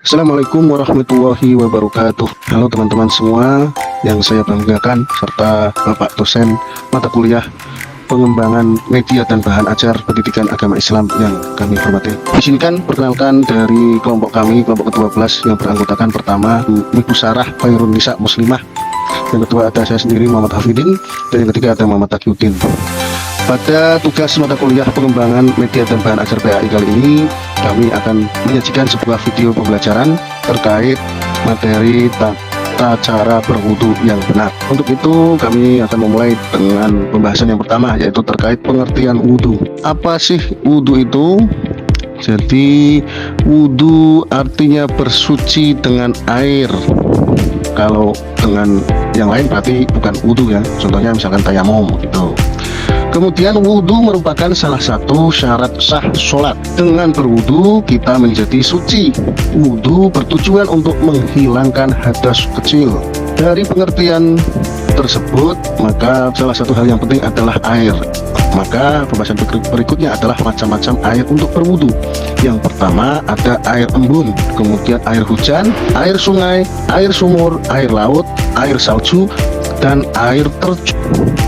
Assalamualaikum warahmatullahi wabarakatuh. Halo teman-teman semua yang saya banggakan, serta Bapak dosen mata kuliah pengembangan media dan bahan ajar pendidikan agama Islam yang kami hormati. Izinkan perkenalkan dari kelompok kami, kelompok ke-12 yang beranggotakan pertama Ibu Sarah Khairun Nisa Muslimah, yang kedua ada saya sendiri Muhammad Hafidin, dan yang ketiga ada Muhammad Taqiyuddin. Pada tugas mata kuliah pengembangan media dan bahan ajar PAI kali ini, kami akan menyajikan sebuah video pembelajaran terkait materi tata cara berwudu yang benar. Untuk itu kami akan memulai dengan pembahasan yang pertama, yaitu terkait pengertian wudu. Apa sih wudu itu? Jadi wudu artinya bersuci dengan air. Kalau dengan yang lain berarti bukan wudu ya. Contohnya misalkan tayamum gitu. Kemudian wudhu merupakan salah satu syarat sah sholat. Dengan berwudhu kita menjadi suci. Wudhu bertujuan untuk menghilangkan hadas kecil. Dari pengertian tersebut, maka salah satu hal yang penting adalah air. Maka pembahasan berikutnya adalah macam-macam air untuk berwudhu. Yang pertama ada air embun, kemudian air hujan, air sungai, air sumur, air laut, air salju, dan air terjun.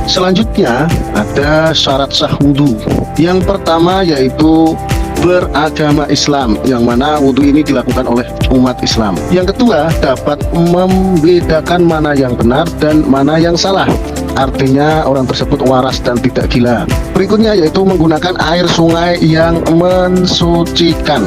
Selanjutnya ada syarat sah wudhu. Yang pertama yaitu beragama Islam, yang mana wudhu ini dilakukan oleh umat Islam. Yang kedua, dapat membedakan mana yang benar dan mana yang salah. Artinya orang tersebut waras dan tidak gila. Berikutnya yaitu menggunakan air sungai yang mensucikan.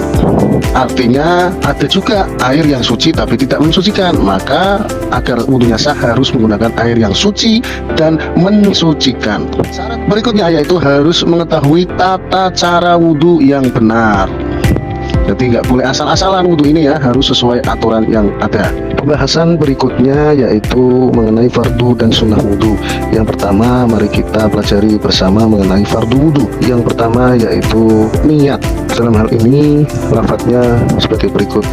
Artinya ada juga air yang suci tapi tidak mensucikan. Maka agar wudhunya sah harus menggunakan air yang suci dan mensucikan. Syarat berikutnya yaitu harus mengetahui tata cara wudhu yang benar. Jadi nggak boleh asal-asalan wudhu ini ya, harus sesuai aturan yang ada. Pembahasan berikutnya yaitu mengenai fardu dan sunnah wudhu. Yang pertama, mari kita pelajari bersama mengenai fardu wudhu. Yang pertama yaitu niat. Dalam hal ini lafadznya sebagai berikut: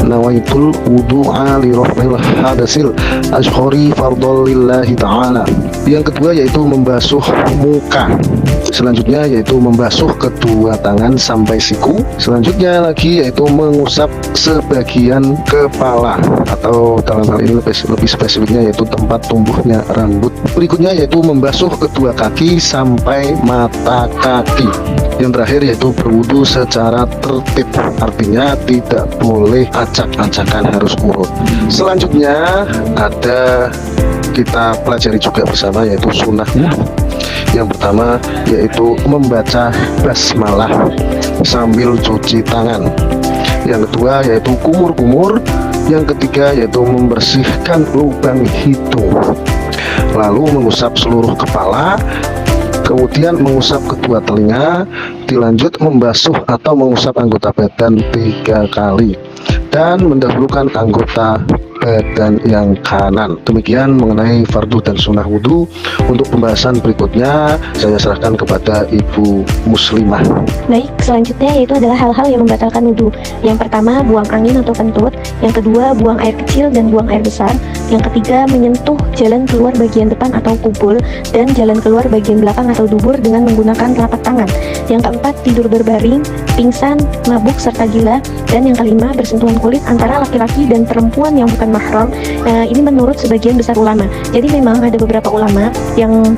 nawaitul wudu'a li raf'il hadasil ashkhari fardhol lillahi ta'ala. Yang kedua yaitu membasuh muka. Selanjutnya yaitu membasuh kedua tangan sampai siku. Selanjutnya lagi yaitu mengusap sebagian kepala, atau dalam hal ini lebih spesifiknya yaitu tempat tumbuhnya rambut. Berikutnya yaitu membasuh kedua kaki sampai mata kaki. Yang terakhir yaitu berwudu secara tertib, artinya tidak boleh acak-acakan, harus urut. Selanjutnya ada kita pelajari juga bersama yaitu sunnahnya. Yang pertama yaitu membaca basmalah sambil cuci tangan. Yang kedua yaitu kumur-kumur. Yang ketiga yaitu membersihkan lubang hidung, lalu mengusap seluruh kepala, kemudian mengusap kedua telinga, dilanjut membasuh atau mengusap anggota badan 3 kali, dan mendahulukan anggota badan yang kanan. Demikian mengenai fardu dan sunnah wudhu. Untuk pembahasan berikutnya saya serahkan kepada Ibu Muslimah. Baik, selanjutnya yaitu adalah hal-hal yang membatalkan wudhu. Yang pertama, buang angin atau kentut. Yang kedua, buang air kecil dan buang air besar. Yang ketiga, menyentuh jalan keluar bagian depan atau kubul, dan jalan keluar bagian belakang atau dubur dengan menggunakan telapak tangan. Yang keempat, tidur berbaring, pingsan, mabuk serta gila. Dan yang kelima, bersentuhan kulit antara laki-laki dan perempuan yang bukan mahram. Ini menurut sebagian besar ulama. Jadi memang ada beberapa ulama yang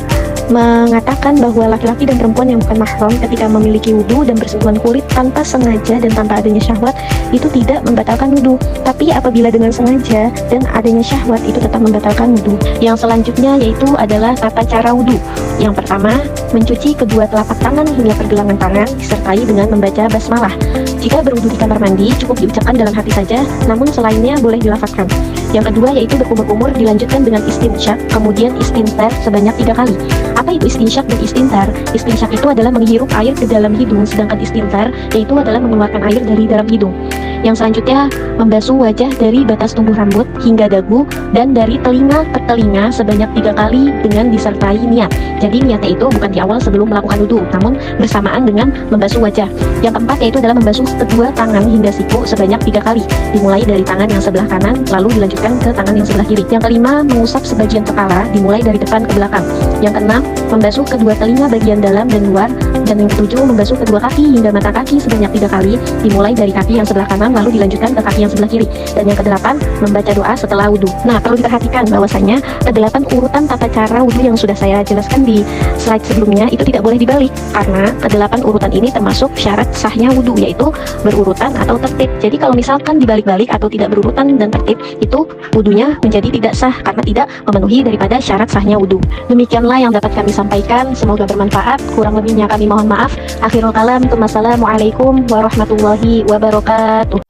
mengatakan bahwa laki-laki dan perempuan yang bukan mahram ketika memiliki wudhu dan bersentuhan kulit tanpa sengaja dan tanpa adanya syahwat itu tidak membatalkan wudhu. Tapi apabila dengan sengaja dan adanya syahwat itu tetap membatalkan wudhu. Yang selanjutnya yaitu adalah tata cara wudhu. Yang pertama, mencuci kedua telapak tangan hingga pergelangan tangan disertai dengan membaca basmalah. Jika berwudhu di kamar mandi cukup diucapkan dalam hati saja, namun selainnya boleh dilafazkan. Yang kedua yaitu berkumur-kumur dilanjutkan dengan istinsyak, kemudian istinthar sebanyak 3 kali. Apa itu istinsyak dan istinthar? Istinsyak itu adalah menghirup air ke dalam hidung, sedangkan istinthar yaitu adalah mengeluarkan air dari dalam hidung. Yang selanjutnya, membasuh wajah dari batas tumbuh rambut hingga dagu dan dari telinga ke telinga sebanyak 3 kali dengan disertai niat. Jadi niatnya itu bukan di awal sebelum melakukan wudhu, namun bersamaan dengan membasuh wajah. Yang keempat yaitu adalah membasuh kedua tangan hingga siku sebanyak 3 kali, dimulai dari tangan yang sebelah kanan lalu dilanjutkan ke tangan yang sebelah kiri. Yang kelima, mengusap sebagian kepala dimulai dari depan ke belakang. Yang keenam, membasuh kedua telinga bagian dalam dan luar. Dan yang ketujuh, membasuh kedua kaki hingga mata kaki sebanyak 3 kali, dimulai dari kaki yang sebelah kanan belakang lalu dilanjutkan ke kaki yang sebelah kiri. Dan yang kedelapan, membaca doa setelah wudhu. Nah, perlu diperhatikan bahwasanya kedelapan urutan tata cara wudhu yang sudah saya jelaskan di slide sebelumnya itu tidak boleh dibalik, karena kedelapan urutan ini termasuk syarat sahnya wudhu, yaitu berurutan atau tertib. Jadi kalau misalkan dibalik-balik atau tidak berurutan dan tertib, itu wudhunya menjadi tidak sah karena tidak memenuhi daripada syarat sahnya wudhu. Demikianlah yang dapat kami sampaikan, semoga bermanfaat. Kurang lebihnya kami mohon maaf. Akhirul kalam, wassalamualaikum warahmatullahi wabarakatuh.